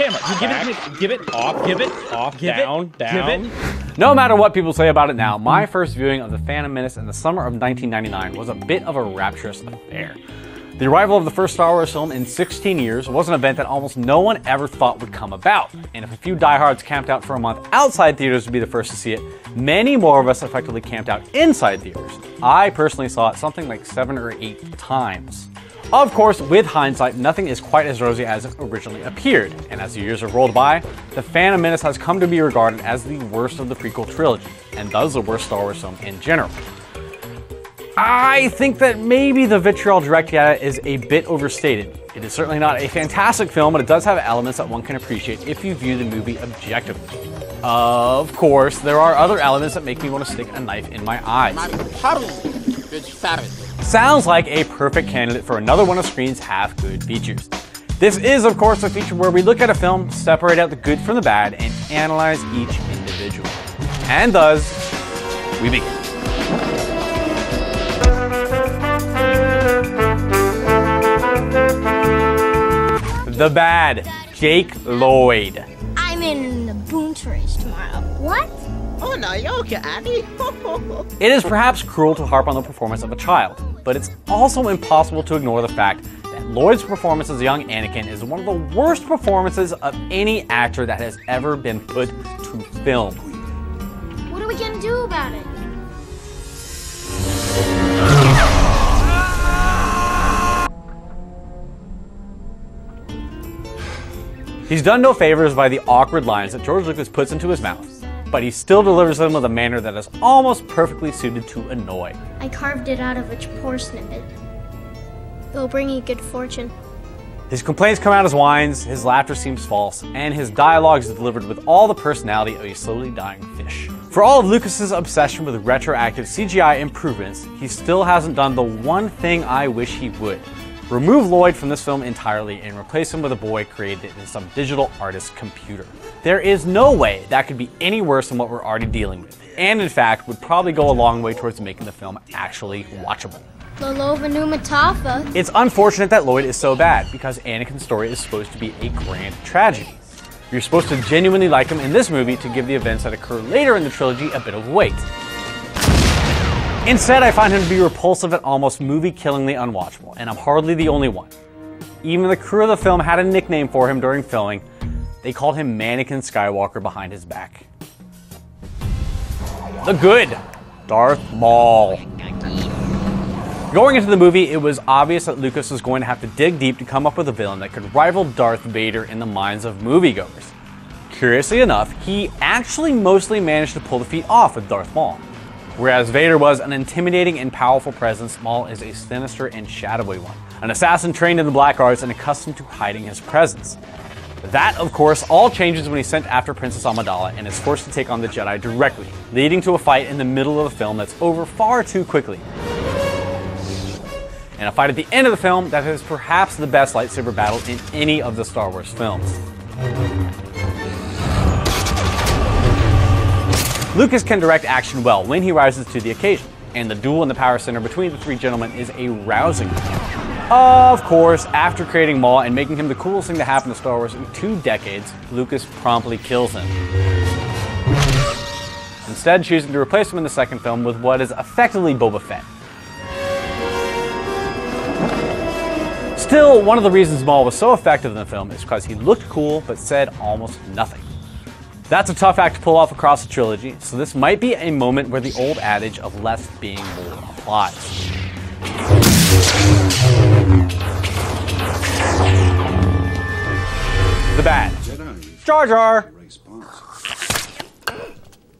camera. Give it off, down. No matter what people say about it now, my first viewing of The Phantom Menace in the summer of 1999 was a bit of a rapturous affair. The arrival of the first Star Wars film in 16 years was an event that almost no one ever thought would come about. And if a few diehards camped out for a month outside theaters to be the first to see it, many more of us effectively camped out inside theaters. I personally saw it something like 7 or 8 times. Of course, with hindsight, nothing is quite as rosy as it originally appeared, and as the years have rolled by, The Phantom Menace has come to be regarded as the worst of the prequel trilogy, and thus the worst Star Wars film in general. I think that maybe the vitriol directed at it is a bit overstated. It is certainly not a fantastic film, but it does have elements that one can appreciate if you view the movie objectively. Of course, there are other elements that make me want to stick a knife in my eyes. Sounds like a perfect candidate for another one of Screen's half good features. This is, of course, a feature where we look at a film, separate out the good from the bad, and analyze each individually. And thus, we begin. The bad, Jake Lloyd. I'm in the Boon's race tomorrow. What? Oh no, you're okay, Annie. It is perhaps cruel to harp on the performance of a child, but it's also impossible to ignore the fact that Lloyd's performance as a young Anakin is one of the worst performances of any actor that has ever been put to film. What are we gonna do about it? He's done no favors by the awkward lines that George Lucas puts into his mouth, but he still delivers them with a manner that is almost perfectly suited to annoy. I carved it out of a poor snippet. It'll bring you good fortune. His complaints come out as whines, his laughter seems false, and his dialogue is delivered with all the personality of a slowly dying fish. For all of Lucas's obsession with retroactive CGI improvements, he still hasn't done the one thing I wish he would. Remove Lloyd from this film entirely and replace him with a boy created in some digital artist's computer. There is no way that could be any worse than what we're already dealing with, and in fact would probably go a long way towards making the film actually watchable. Lolova Numatafa. It's unfortunate that Lloyd is so bad, because Anakin's story is supposed to be a grand tragedy. You're supposed to genuinely like him in this movie to give the events that occur later in the trilogy a bit of weight. Instead, I find him to be repulsive and almost movie-killingly unwatchable, and I'm hardly the only one. Even the crew of the film had a nickname for him during filming. They called him Mannequin Skywalker behind his back. The good, Darth Maul. Going into the movie, it was obvious that Lucas was going to have to dig deep to come up with a villain that could rival Darth Vader in the minds of moviegoers. Curiously enough, he actually mostly managed to pull the feat off with Darth Maul. Whereas Vader was an intimidating and powerful presence, Maul is a sinister and shadowy one. An assassin trained in the black arts and accustomed to hiding his presence. That, of course, all changes when he's sent after Princess Amidala and is forced to take on the Jedi directly, leading to a fight in the middle of the film that's over far too quickly. And a fight at the end of the film that is perhaps the best lightsaber battle in any of the Star Wars films. Lucas can direct action well when he rises to the occasion, and the duel in the power center between the three gentlemen is a rousing one. Of course, after creating Maul and making him the coolest thing to happen to Star Wars in 2 decades, Lucas promptly kills him. Instead, choosing to replace him in the second film with what is effectively Boba Fett. Still, one of the reasons Maul was so effective in the film is because he looked cool but said almost nothing. That's a tough act to pull off across the trilogy, so this might be a moment where the old adage of less being more applies. The bad, Jar Jar.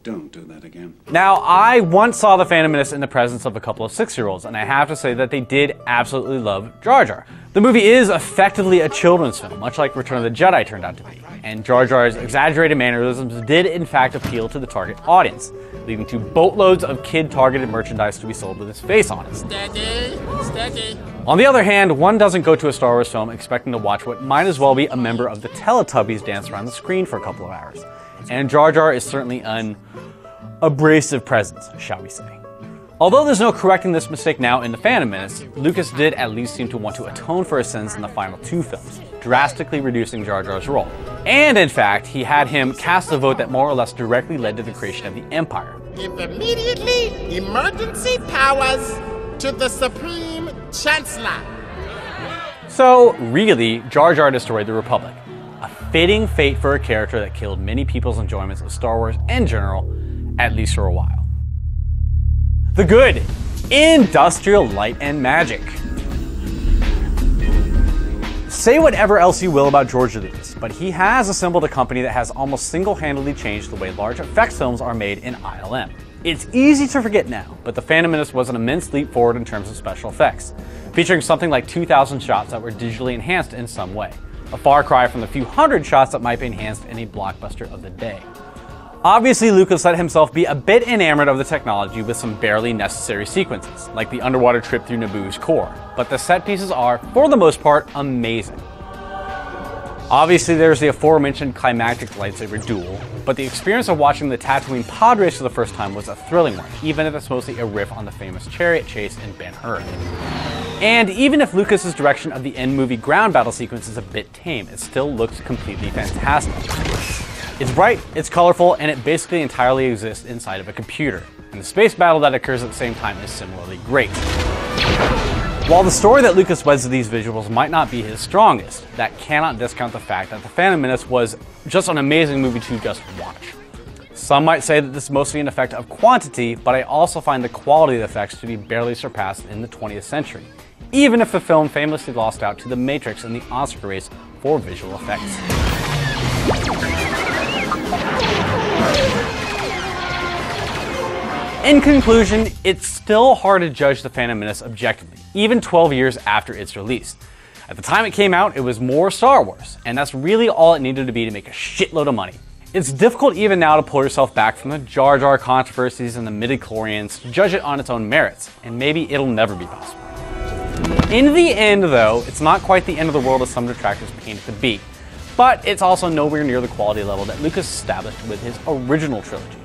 Don't do that again. Now, I once saw The Phantom Menace in the presence of a couple of 6-year-olds, and I have to say that they did absolutely love Jar Jar. The movie is effectively a children's film, much like Return of the Jedi turned out to be, and Jar Jar's exaggerated mannerisms did in fact appeal to the target audience, leading to boatloads of kid-targeted merchandise to be sold with his face on it. Steady. On the other hand, one doesn't go to a Star Wars film expecting to watch what might as well be a member of the Teletubbies dance around the screen for a couple of hours. And Jar Jar is certainly an abrasive presence, shall we say. Although there's no correcting this mistake now in The Phantom Menace, Lucas did at least seem to want to atone for his sins in the final 2 films, drastically reducing Jar Jar's role. And in fact, he had him cast a vote that more or less directly led to the creation of the Empire. Give immediately emergency powers to the Supreme Chancellor. So really, Jar Jar destroyed the Republic. A fitting fate for a character that killed many people's enjoyments of Star Wars in general, at least for a while. The good, industrial light and magic. Say whatever else you will about George Lucas, but he has assembled a company that has almost single-handedly changed the way large effects films are made in ILM. It's easy to forget now, but The Phantom Menace was an immense leap forward in terms of special effects, featuring something like 2,000 shots that were digitally enhanced in some way, a far cry from the few hundred shots that might be enhanced in a blockbuster of the day. Obviously, Lucas let himself be a bit enamored of the technology with some barely necessary sequences, like the underwater trip through Naboo's core, but the set pieces are, for the most part, amazing. Obviously, there's the aforementioned climactic lightsaber duel, but the experience of watching the Tatooine pod race for the first time was a thrilling one, even if it's mostly a riff on the famous chariot chase in Ben-Hur. And even if Lucas's direction of the end movie ground battle sequence is a bit tame, it still looks completely fantastic. It's bright, it's colorful, and it basically entirely exists inside of a computer. And the space battle that occurs at the same time is similarly great. While the story that Lucas weds to these visuals might not be his strongest, that cannot discount the fact that The Phantom Menace was just an amazing movie to just watch. Some might say that this is mostly an effect of quantity, but I also find the quality of the effects to be barely surpassed in the 20th century, even if the film famously lost out to The Matrix in the Oscar race for visual effects. In conclusion, it's still hard to judge The Phantom Menace objectively, even 12 years after its release. At the time it came out, it was more Star Wars, and that's really all it needed to be to make a shitload of money. It's difficult even now to pull yourself back from the Jar Jar controversies and the midichlorians to judge it on its own merits, and maybe it'll never be possible. In the end, though, it's not quite the end of the world as some detractors paint it to be, but it's also nowhere near the quality level that Lucas established with his original trilogy.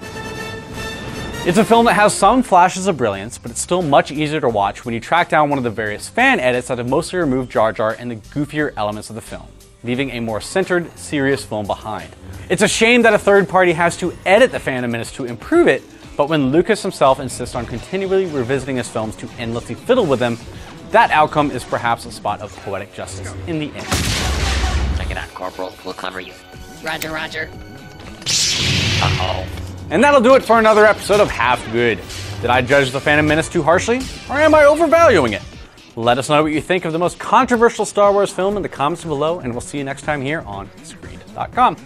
It's a film that has some flashes of brilliance, but it's still much easier to watch when you track down one of the various fan edits that have mostly removed Jar Jar and the goofier elements of the film, leaving a more centered, serious film behind. It's a shame that a third party has to edit The Phantom Menace to improve it, but when Lucas himself insists on continually revisiting his films to endlessly fiddle with them, that outcome is perhaps a spot of poetic justice in the end. Check it out, Corporal. We'll cover you. Roger, roger. Uh-oh. And that'll do it for another episode of Half Good. Did I judge The Phantom Menace too harshly? Or am I overvaluing it? Let us know what you think of the most controversial Star Wars film in the comments below, and we'll see you next time here on Screened.com.